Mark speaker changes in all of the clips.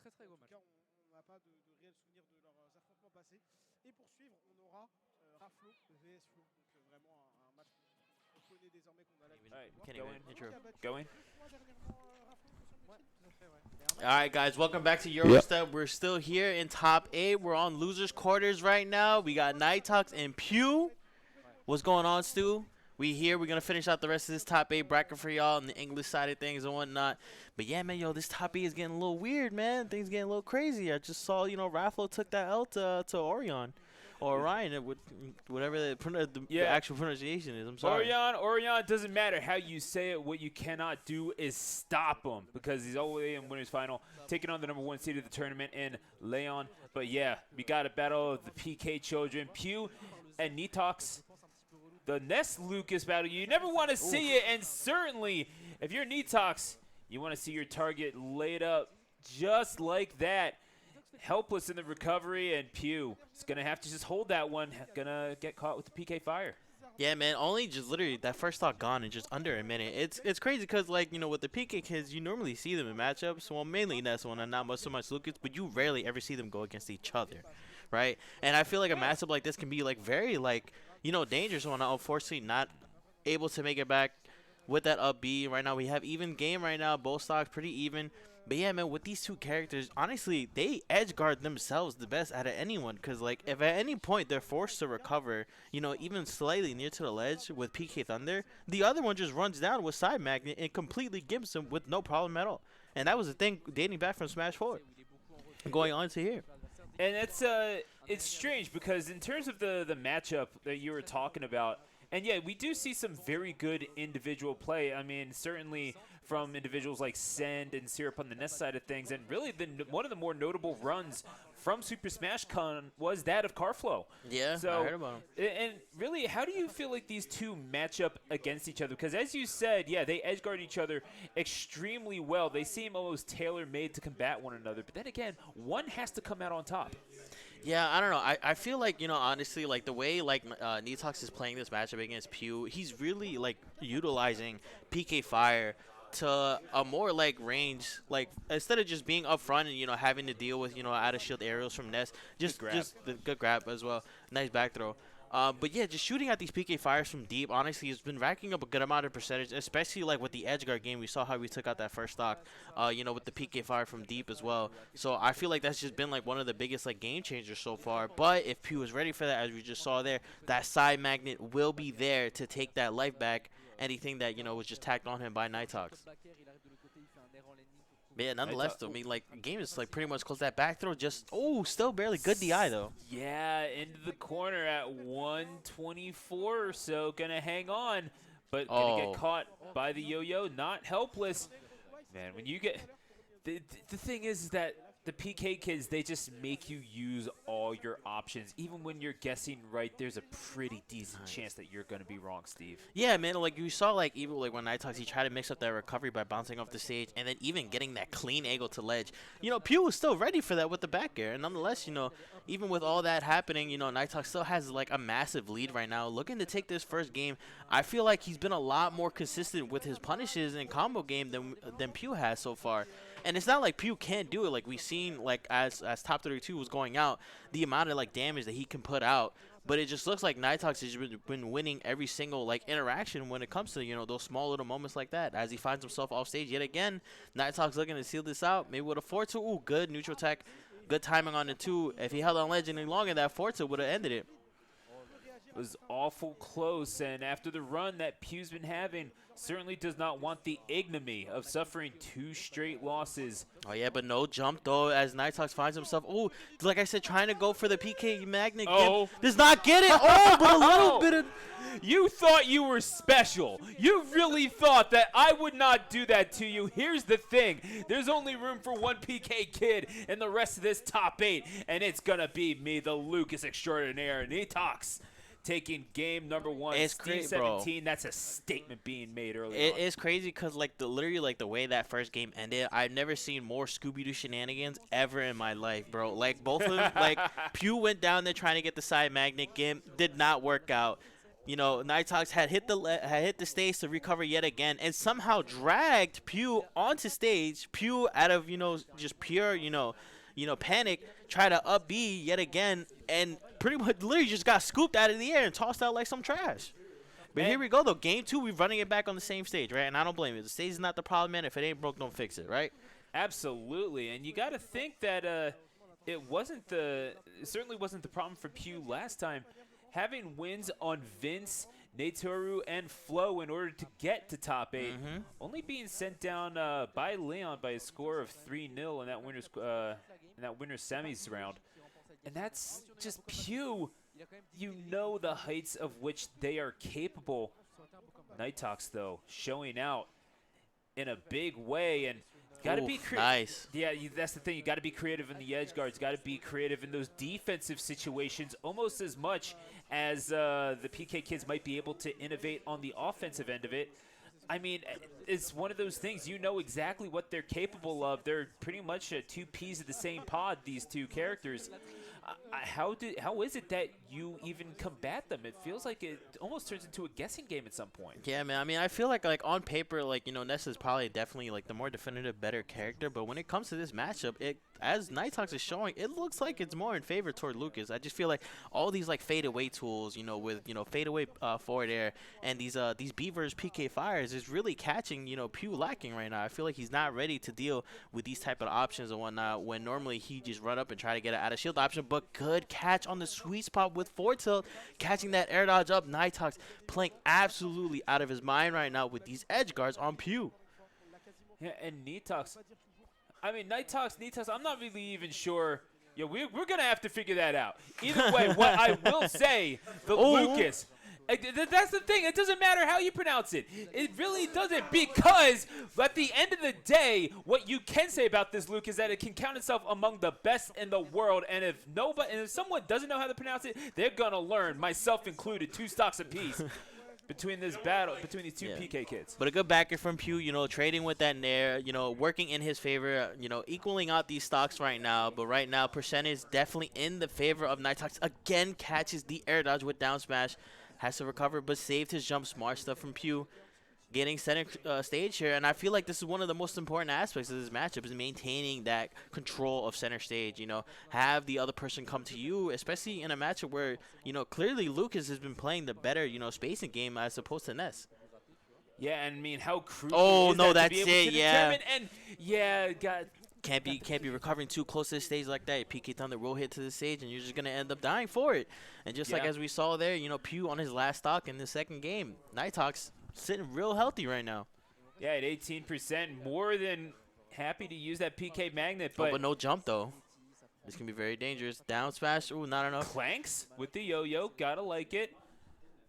Speaker 1: Très très gros match.
Speaker 2: On n'a pas de réel souvenir de leurs affrontements passés. Et pour suivre, on aura Raflo vs Flo. Donc vraiment un match qu'on connaît désormais, qu'on a l'habitude
Speaker 3: Going.
Speaker 4: All right, guys, welcome back to Eurostep. We're still here in top 8. We're on losers quarters right now. We got Nitox and Pew. What's going on, Stu? We here. We're gonna finish out the rest of this top 8 bracket for y'all on the English side of things and whatnot. But yeah, man, yo, this top 8 is getting a little weird, man. Things getting a little crazy. I just saw, Raflo took that L to Orion. Or Orion, whatever the actual pronunciation is. I'm sorry.
Speaker 3: Orion, doesn't matter how you say it. What you cannot do is stop him because he's all the way in winners final, taking on the number 1 seed of the tournament in Leon. But yeah, we got a battle of the PK children, Pew and Nitox. The Ness Lucas battle, you never want to see it, and certainly if you're Nitox, you want to see your target laid up just like that. Helpless in the recovery, and Pew is going to have to just hold that one. Going to get caught with the PK fire.
Speaker 4: Yeah, man, only just literally that first stock gone in just under a minute. It's crazy because, like, with the PK kids, you normally see them in matchups. Well, mainly Ness one and not so much Lucas, but you rarely ever see them go against each other, right? And I feel like a matchup like this can be, like, very, like, dangerous one. Unfortunately, not able to make it back with that up B. Right now, we have even game right now. Both stocks pretty even. But yeah, man, with these two characters, honestly, they edge guard themselves the best out of anyone. Because, like, if at any point they're forced to recover, even slightly near to the ledge with PK Thunder, the other one just runs down with Side Magnet and completely gimps him with no problem at all. And that was the thing dating back from Smash 4 and going on to here.
Speaker 3: And it's strange because in terms of the matchup that you were talking about, and yeah, we do see some very good individual play. I mean, certainly from individuals like Send and Syrup on the Ness side of things. And really, one of the more notable runs from Super Smash Con was that of Carflow.
Speaker 4: Yeah,
Speaker 3: so,
Speaker 4: I heard about him.
Speaker 3: And really, how do you feel like these two match up against each other? Because as you said, yeah, they edgeguard each other extremely well. They seem almost tailor-made to combat one another. But then again, one has to come out on top.
Speaker 4: Yeah, I don't know. I feel like, honestly, like, the way, like, Nitox is playing this matchup against Pew, he's really, like, utilizing PK Fire to a more, like, range, like, instead of just being up front and, having to deal with, out-of-shield aerials from Ness, just the good grab as well. Nice back throw. But yeah, just shooting at these PK fires from deep, honestly, has been racking up a good amount of percentage, especially like with the edge guard game. We saw how we took out that first stock, with the PK fire from deep as well. So I feel like that's just been like one of the biggest like game changers so far. But if Pew is ready for that, as we just saw there, that side magnet will be there to take that life back. Anything that was just tacked on him by Nitox. But yeah, nonetheless, though, I mean, like, the game is, like, pretty much close. That back throw just, still barely good DI, though.
Speaker 3: Yeah, into the corner at 124 or so. Gonna hang on, but gonna get caught by the yo-yo. Not helpless. Man, when you get... The thing is that the PK kids, they just make you use all your options. Even when you're guessing right, there's a pretty decent chance that you're going to be wrong, Steve.
Speaker 4: Yeah, man, like you saw, like, even like when Nitox, he tried to mix up that recovery by bouncing off the stage and then even getting that clean angle to ledge. Pew was still ready for that with the back air. And nonetheless, even with all that happening, Nitox still has, like, a massive lead right now. Looking to take this first game, I feel like he's been a lot more consistent with his punishes and combo game than Pew has so far. And it's not like Pew can't do it. Like, we've seen, like, as top 32 was going out, the amount of, like, damage that he can put out. But it just looks like Nitox has been winning every single, like, interaction when it comes to, those small little moments like that. As he finds himself off stage yet again, Nitox looking to seal this out. Maybe with a 4-2. Ooh, good neutral tech. Good timing on the 2. If he held on ledge any longer, that 4-2 would have ended it.
Speaker 3: It was awful close, and after the run that Pew's been having, certainly does not want the ignominy of suffering 2 straight losses.
Speaker 4: Oh, yeah, but no jump, though, as Nitox finds himself, like I said, trying to go for the PK Magnet. Does not get it. But a little bit of...
Speaker 3: You thought you were special. You really thought that I would not do that to you. Here's the thing. There's only room for one PK kid in the rest of this top 8, and it's going to be me, the Lucas extraordinaire, Nitox. Taking game number 1,
Speaker 4: it's
Speaker 3: Steve
Speaker 4: crazy,
Speaker 3: 17. Bro. That's a statement being made earlier.
Speaker 4: It's crazy because literally the way that first game ended, I've never seen more Scooby-Doo shenanigans ever in my life, bro. Like both of them, like Pew went down there trying to get the side magnet game, did not work out. You know, Nitox had hit the stage to recover yet again, and somehow dragged Pew onto stage. Pew, out of just pure panic, tried to up B yet again, and pretty much literally just got scooped out of the air and tossed out like some trash. But here we go though. Game 2, we're running it back on the same stage, right? And I don't blame you. The stage is not the problem, man. If it ain't broke, don't fix it, right?
Speaker 3: Absolutely, and you got to think that it certainly wasn't the problem for Pew last time. Having wins on Vince, Natoru, and Flo in order to get to top 8, only being sent down by Leon by a score of 3-0 in that winner's semis round, and that's just Pew. You know the heights of which they are capable. Nitox though showing out in a big way, and gotta be creative.
Speaker 4: Nice.
Speaker 3: Yeah, that's the thing. You gotta be creative in the edge guards. Gotta be creative in those defensive situations, almost as much as the PK kids might be able to innovate on the offensive end of it. I mean, it's one of those things. You know exactly what they're capable of. They're pretty much two peas of the same pod. These two characters. How is it that you even combat them? It feels like it almost turns into a guessing game at some point.
Speaker 4: Yeah, man. I mean, I feel like on paper, Ness is probably definitely the more definitive, better character. But when it comes to this matchup, as Nitox is showing, it looks like it's more in favor toward Lucas. I just feel like all these fadeaway tools, with fadeaway forward air and these Beavers PK fires is really catching Pew lacking right now. I feel like he's not ready to deal with these type of options and whatnot when normally he just run up and try to get an out of shield option. But good catch on the sweet spot with forward tilt, catching that air dodge up. Nitox playing absolutely out of his mind right now with these edge guards on Pew.
Speaker 3: Yeah, and Nitox. I mean, Nitox, I'm not really even sure. Yeah, we're going to have to figure that out. Either way, what I will say, Lucas, that's the thing. It doesn't matter how you pronounce it. It really doesn't, because at the end of the day, what you can say about this, Luke, is that it can count itself among the best in the world. And if someone doesn't know how to pronounce it, they're going to learn, myself included, 2 stocks apiece. Between this battle, between these two PK kids.
Speaker 4: But a good backer from Pew, trading with that Nair, working in his favor, equaling out these stocks right now. But right now, percentage definitely in the favor of Nitox. Again, catches the air dodge with down smash. Has to recover, but saved his jump. Smart stuff from Pew. Getting center stage here, and I feel like this is one of the most important aspects of this matchup is maintaining that control of center stage. Have the other person come to you, especially in a matchup where clearly Lucas has been playing the better spacing game as opposed to Ness.
Speaker 3: Yeah, and I mean how crucial.
Speaker 4: That's it. Yeah.
Speaker 3: And yeah,
Speaker 4: can't be recovering too close to the stage like that. PK Thunder will hit to the stage, and you're just gonna end up dying for it. And just like as we saw there, Pew on his last stock in the second game, Nitox sitting real healthy right now.
Speaker 3: Yeah, at 18%, more than happy to use that PK magnet, but
Speaker 4: no jump though. This can be very dangerous. Down smash, ooh, not enough.
Speaker 3: Clanks with the yo-yo, gotta like it.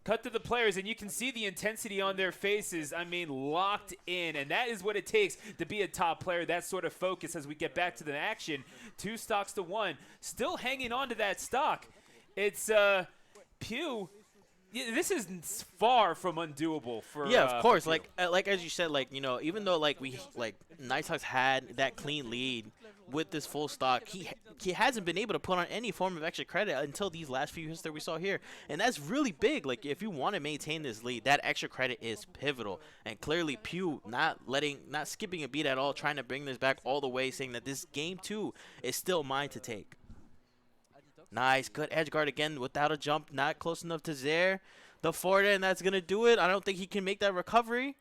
Speaker 3: Cut to the players, and you can see the intensity on their faces. I mean, locked in, and that is what it takes to be a top player. That sort of focus as we get back to the action. 2 stocks to 1, still hanging on to that stock. It's Pew. Yeah, this is far from undoable for.
Speaker 4: Yeah, of course. Like as you said, even though Nitox had that clean lead with this full stock, he hasn't been able to put on any form of extra credit until these last few hits that we saw here, and that's really big. Like if you want to maintain this lead, that extra credit is pivotal. And clearly, Pew not skipping a beat at all, trying to bring this back all the way, saying that this game 2 is still mine to take. Nice, good edge guard again without a jump, not close enough to Zaire. The forward, and that's going to do it. I don't think he can make that recovery.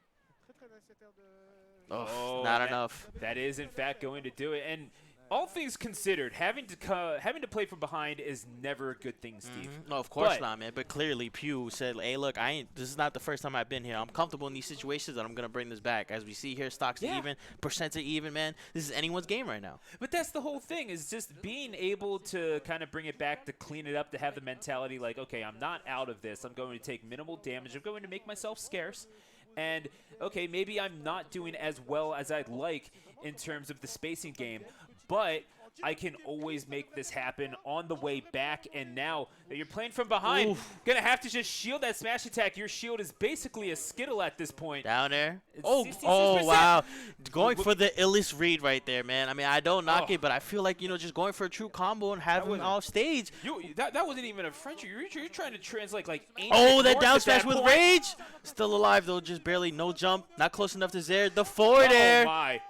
Speaker 4: Oh, not enough.
Speaker 3: That is, in fact, going to do it. And all things considered, having to play from behind is never a good thing, Steve.
Speaker 4: No, of course not, man. But clearly, Pew said, "Hey, look, this is not the first time I've been here. I'm comfortable in these situations, and I'm gonna bring this back." As we see here, stocks are even, percents are even, man. This is anyone's game right now.
Speaker 3: But that's the whole thing, is just being able to kind of bring it back, to clean it up, to have the mentality like, okay, I'm not out of this. I'm going to take minimal damage. I'm going to make myself scarce. And, okay, maybe I'm not doing as well as I'd like in terms of the spacing game, but I can always make this happen on the way back. And now that you're playing from behind, going to have to just shield that smash attack. Your shield is basically a Skittle at this point.
Speaker 4: Down there. Oh, wow. Going for the illest read right there, man. I mean, I don't knock it, but I feel like, just going for a true combo and having him off stage.
Speaker 3: That wasn't even a French. You're trying to translate like
Speaker 4: that down smash with rage. Still alive, though. Just barely. No jump. Not close enough to Zaire. The forward air.
Speaker 3: My.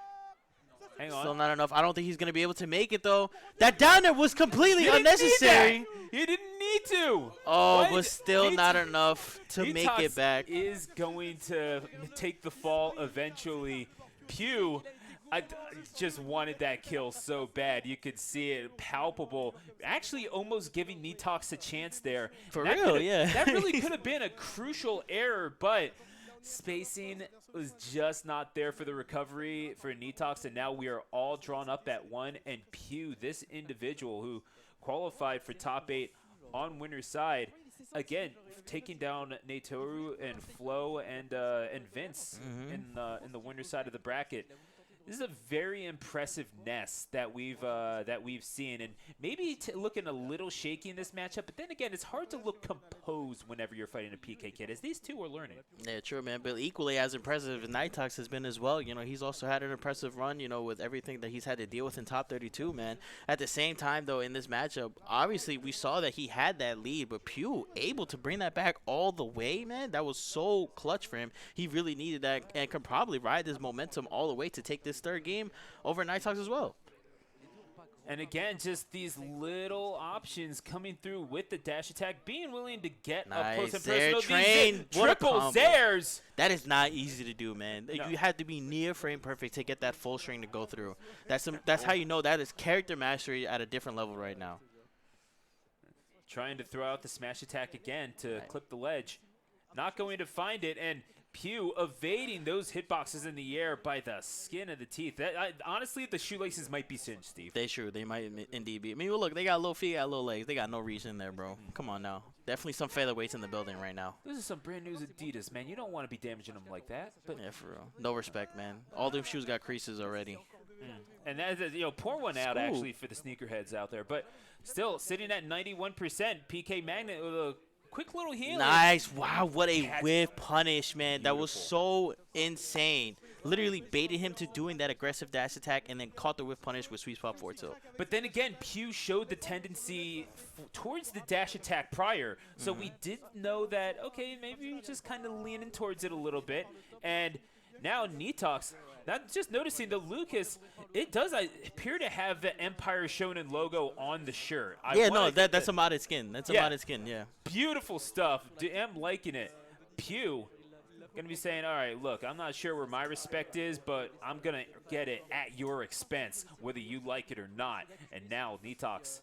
Speaker 3: Hang on.
Speaker 4: Still not enough. I don't think he's going to be able to make it, though. That down there was completely unnecessary.
Speaker 3: You didn't need to.
Speaker 4: Oh, but still not enough to make it back.
Speaker 3: Is going to take the fall eventually. Pew, I just wanted that kill so bad. You could see it palpable. Actually almost giving Nitox a chance there.
Speaker 4: For real, yeah.
Speaker 3: That really could have been a crucial error, but spacing was just not there for the recovery for Nitox, and now we are all drawn up at 1. And Pew, this individual who qualified for top 8 on winner's side, again taking down Natoru and Flo and Vince in the winner's side of the bracket. This is a very impressive Ness that we've seen, and maybe looking a little shaky in this matchup. But then again, it's hard to look composed whenever you're fighting a PK kid, as these two are learning.
Speaker 4: Yeah, true, man. But equally as impressive, Nitox has been as well. He's also had an impressive run. With everything that he's had to deal with in top 32, man. At the same time, though, in this matchup, obviously we saw that he had that lead, but Pew able to bring that back all the way, man. That was so clutch for him. He really needed that and could probably ride this momentum all the way to take this third game over Nitox as well.
Speaker 3: And again, just these little options coming through with the dash attack, being willing to get up close and personal.
Speaker 4: Train,
Speaker 3: triple Zares.
Speaker 4: That is not easy to do, man. No. You have to be near frame perfect to get that full string to go through. That's how you know that is character mastery at a different level right now.
Speaker 3: Trying to throw out the smash attack again to clip the ledge. Not going to find it, and Pew evading those hitboxes in the air by the skin of the teeth. Honestly, the shoelaces might be singed, Steve.
Speaker 4: They might indeed be. I mean, look, they got little feet, got little legs. They got no reach in there, bro. Come on now. Definitely some featherweights in the building right now.
Speaker 3: This is some brand new Adidas, man. You don't want to be damaging them like that. But
Speaker 4: yeah, for real. No respect, man. All them shoes got creases already.
Speaker 3: And that's pour one out actually for the sneakerheads out there. But still sitting at 91%. PK Magnet with a quick little healing.
Speaker 4: Nice. Wow, what a whiff punish, man. That was so insane. Literally baited him to doing that aggressive dash attack and then caught the whiff punish with sweet spot forward tilt.
Speaker 3: But then again, Pew showed the tendency towards the dash attack prior. So we did know that, okay, maybe we're just kind of leaning towards it a little bit. And now Nitox, not just noticing the Lucas, it does appear to have the Empire Shonen logo on the shirt.
Speaker 4: That's a modded skin. That's a modded skin, yeah.
Speaker 3: Beautiful stuff. I'm liking it. Pew going to be saying, all right, look, I'm not sure where my respect is, but I'm going to get it at your expense, whether you like it or not. And now Nitox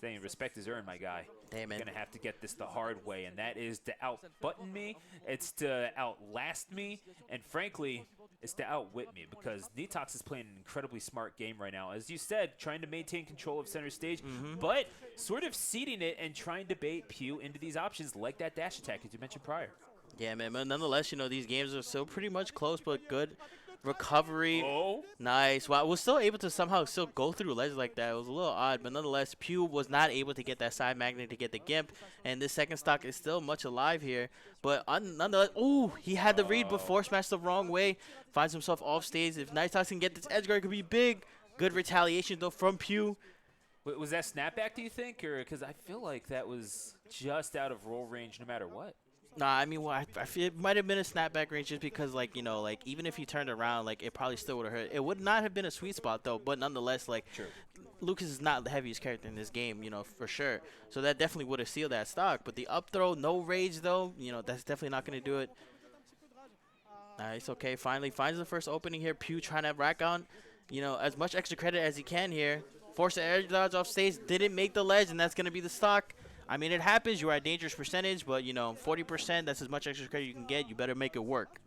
Speaker 3: saying respect is earned, my guy.
Speaker 4: Hey, man.
Speaker 3: You're going to have to get this the hard way, and that is to out-button me, it's to outlast me, and frankly, it's to outwit me, because Nitox is playing an incredibly smart game right now. As you said, trying to maintain control of center stage, but sort of seeding it and trying to bait Pew into these options like that dash attack, as you mentioned prior.
Speaker 4: Yeah, man, but nonetheless, these games are still pretty much close, but good recovery.
Speaker 3: Oh.
Speaker 4: Nice. Wow, was still able to somehow still go through ledge like that. It was a little odd, but nonetheless, Pew was not able to get that side magnet to get the Gimp, and this second stock is still much alive here. But nonetheless, he had the read before, smashed the wrong way, finds himself off stage. If Nitox can get this edge guard, it could be big. Good retaliation, though, from Pew.
Speaker 3: Was that snapback, do you think? Or because I feel like that was just out of roll range no matter what.
Speaker 4: Nah, I mean, I feel it might have been a snapback range just because, even if he turned around, it probably still would have hurt. It would not have been a sweet spot, though, but nonetheless,
Speaker 3: True.
Speaker 4: Lucas is not the heaviest character in this game, for sure. So that definitely would have sealed that stock. But the up throw, no rage, though, that's definitely not going to do it. Nice, okay, finally finds the first opening here. Pew trying to rack on, as much extra credit as he can here. Force the air dodge off stage, didn't make the ledge, and that's going to be the stock. I mean, it happens. You're at dangerous percentage, but, 40%, that's as much extra credit you can get. You better make it work.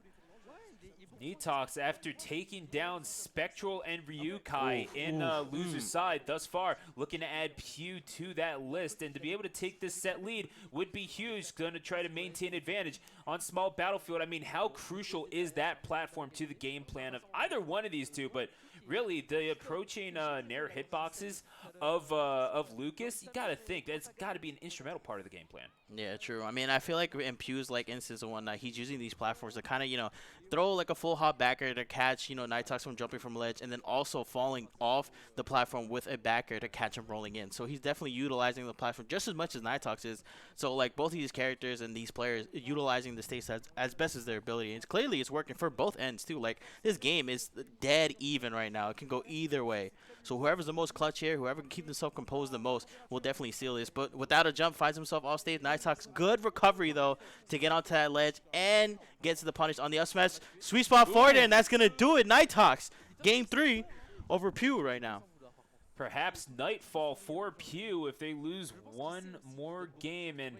Speaker 3: Nitox, after taking down Spectral and Ryukai in loser's side thus far, looking to add Pew to that list. And to be able to take this set lead would be huge. Going to try to maintain advantage on small battlefield. I mean, how crucial is that platform to the game plan of either one of these two? But really, the approaching Nair hitboxes of Lucas, you got to think that's got to be an instrumental part of the game plan.
Speaker 4: Yeah, true. I mean, I feel like in Pew's instance and whatnot, he's using these platforms to kind of, throw like a full hop backer to catch, Nitox from jumping from ledge, and then also falling off the platform with a backer to catch him rolling in. So he's definitely utilizing the platform just as much as Nitox is. So like both of these characters and these players utilizing the stage as best as their ability. And clearly it's working for both ends too. Like this game is dead even right now. It can go either way. So whoever's the most clutch here, whoever can keep themselves composed the most, will definitely seal this. But without a jump, finds himself off stage. Nitox, good recovery though to get onto that ledge and get to the punish on the up smash. Sweet spot forward, and that's gonna do it. Nitox, game 3 over Pew right now.
Speaker 3: Perhaps nightfall for Pew if they lose one more game. And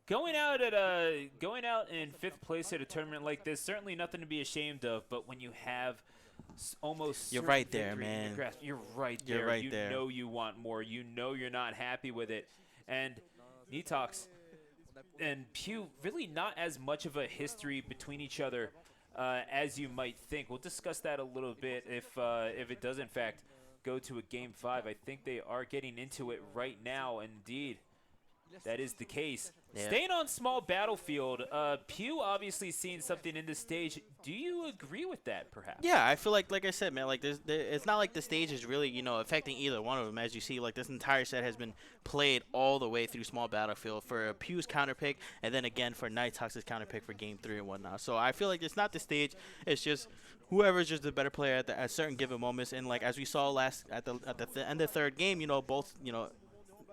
Speaker 3: going out in 5th place at a tournament like this, certainly nothing to be ashamed of. But when you have almost
Speaker 4: you're right there, man.
Speaker 3: You're right there.
Speaker 4: You're right there.
Speaker 3: You know you want more. You know you're not happy with it. And Nitox and Pew, really not as much of a history between each other as you might think. We'll discuss that a little bit if it does in fact go to a game 5. I think they are getting into it right now. Indeed, that is the case. Yeah. Staying on small battlefield, Pew obviously seeing something in the stage. Do you agree with that, perhaps?
Speaker 4: Yeah, I feel like I said, man, like it's not like the stage is really, affecting either one of them. As you see, like this entire set has been played all the way through small battlefield for Pew's counter pick, and then again for Nitox's counter pick for game 3 and whatnot. So I feel like it's not the stage. It's just whoever's just the better player at certain given moments. And like as we saw last at the end of the 3rd game, both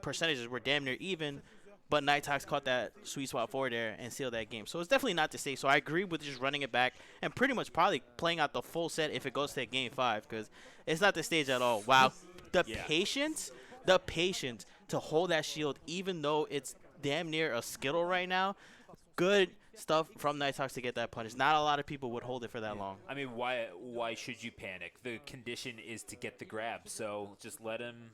Speaker 4: percentages were damn near even. But Nitox caught that sweet spot forward there and sealed that game. So it's definitely not the stage. So I agree with just running it back and pretty much probably playing out the full set if it goes to game 5 because it's not the stage at all. Wow. The patience to hold that shield even though it's damn near a Skittle right now. Good stuff from Nitox to get that punish. Not a lot of people would hold it for that long.
Speaker 3: I mean, why should you panic? The condition is to get the grab. So just let him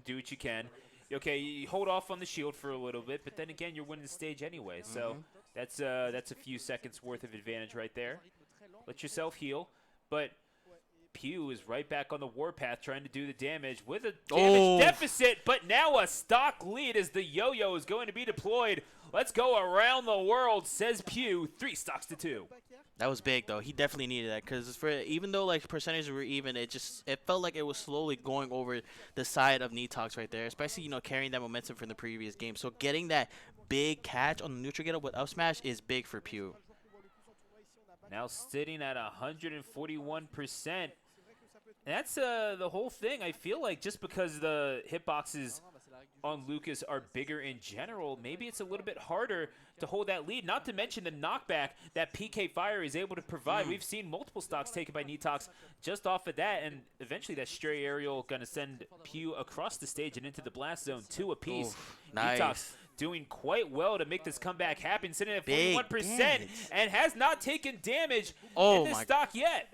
Speaker 3: do what you can. Okay, you hold off on the shield for a little bit, but then again, you're winning the stage anyway. So that's a few seconds worth of advantage right there. Let yourself heal. But Pew is right back on the warpath trying to do the damage with a damage deficit, but now a stock lead as the yo-yo is going to be deployed. Let's go around the world, says Pew. 3 stocks to 2.
Speaker 4: That was big, though. He definitely needed that because even though like percentages were even, it felt like it was slowly going over the side of Nitox right there, especially carrying that momentum from the previous game. So getting that big catch on the neutral get up with up smash is big for Pew.
Speaker 3: Now sitting at 141%. That's the whole thing. I feel like just because the hitboxes on Lucas are bigger in general, maybe it's a little bit harder to hold that lead, not to mention the knockback that PK Fire is able to provide. We've seen multiple stocks taken by Nitox just off of that, and eventually that stray aerial going to send Pew across the stage and into the blast zone, 2 apiece.
Speaker 4: Nice.
Speaker 3: Nitox doing quite well to make this comeback happen, sitting at 41% and has not taken damage in this stock yet.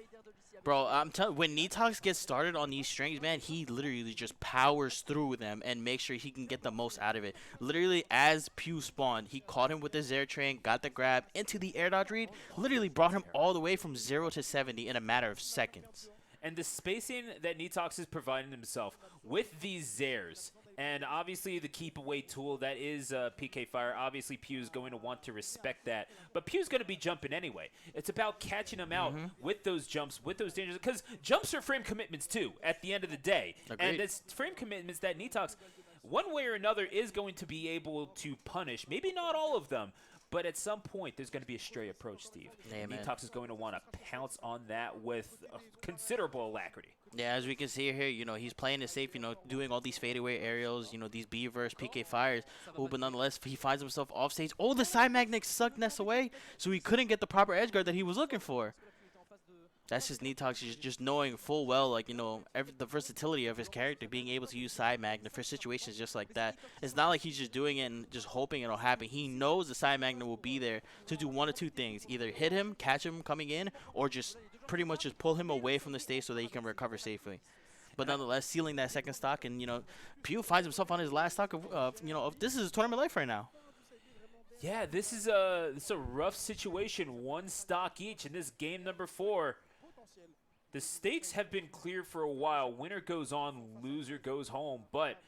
Speaker 4: Bro, I'm telling you, when Nitox gets started on these strings, man, he literally just powers through them and makes sure he can get the most out of it. Literally, as Pew spawned, he caught him with the Zero Train, got the grab into the air dodge read, literally brought him all the way from 0 to 70 in a matter of seconds.
Speaker 3: And the spacing that Nitox is providing himself with these Zers, and obviously the keep away tool that is PK Fire, obviously Pew's going to want to respect that. But Pew's going to be jumping anyway. It's about catching him out with those jumps, with those dangers, because jumps are frame commitments too at the end of the day.
Speaker 4: Agreed.
Speaker 3: And it's frame commitments that Nitox, one way or another, is going to be able to punish. Maybe not all of them, but at some point, there's going to be a stray approach, Steve.
Speaker 4: Yeah,
Speaker 3: Nitox is going to want to pounce on that with considerable alacrity.
Speaker 4: Yeah, as we can see here, he's playing it safe, doing all these fadeaway aerials, these B-verse PK Fires. Oh, but nonetheless, he finds himself off stage. The side magnet sucked Ness away, so he couldn't get the proper edge guard that he was looking for. That's just Nitox just knowing full well, like, you know, the versatility of his character, being able to use side magna for situations just like that. It's not like he's just doing it and just hoping it'll happen. He knows the side magna will be there to do one of two things: either hit him, catch him coming in, or just pretty much just pull him away from the stage so that he can recover safely. But nonetheless, sealing that second stock, and you know, Pew finds himself on his last stock of this is his tournament life right now.
Speaker 3: Yeah, this is a rough situation. One stock each in this game number 4. The stakes have been clear for a while. Winner goes on, loser goes home. But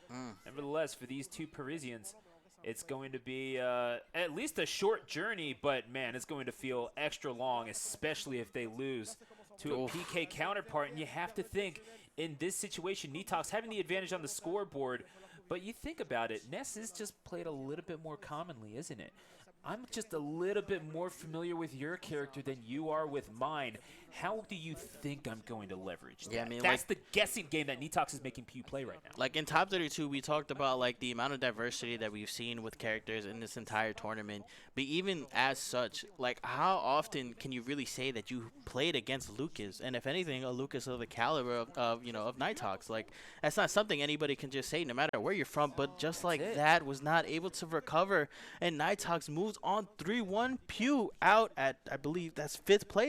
Speaker 3: nevertheless, for these two Parisians, it's going to be at least a short journey. But, man, it's going to feel extra long, especially if they lose to a PK counterpart. And you have to think, in this situation, Nitox having the advantage on the scoreboard. But you think about it, Ness is just played a little bit more commonly, isn't it? I'm just a little bit more familiar with your character than you are with mine. How do you think I'm going to leverage that?
Speaker 4: Yeah, I mean,
Speaker 3: that's the guessing game that Nitox is making Pew play right now.
Speaker 4: Like in Top 32, we talked about like the amount of diversity that we've seen with characters in this entire tournament. But even as such, like how often can you really say that you played against Lucas? And if anything, a Lucas of the caliber of Nitox. Like that's not something anybody can just say no matter where you're from. But just like that, was not able to recover. And Nitox moves on 3-1. Pew out at, I believe that's 5th place.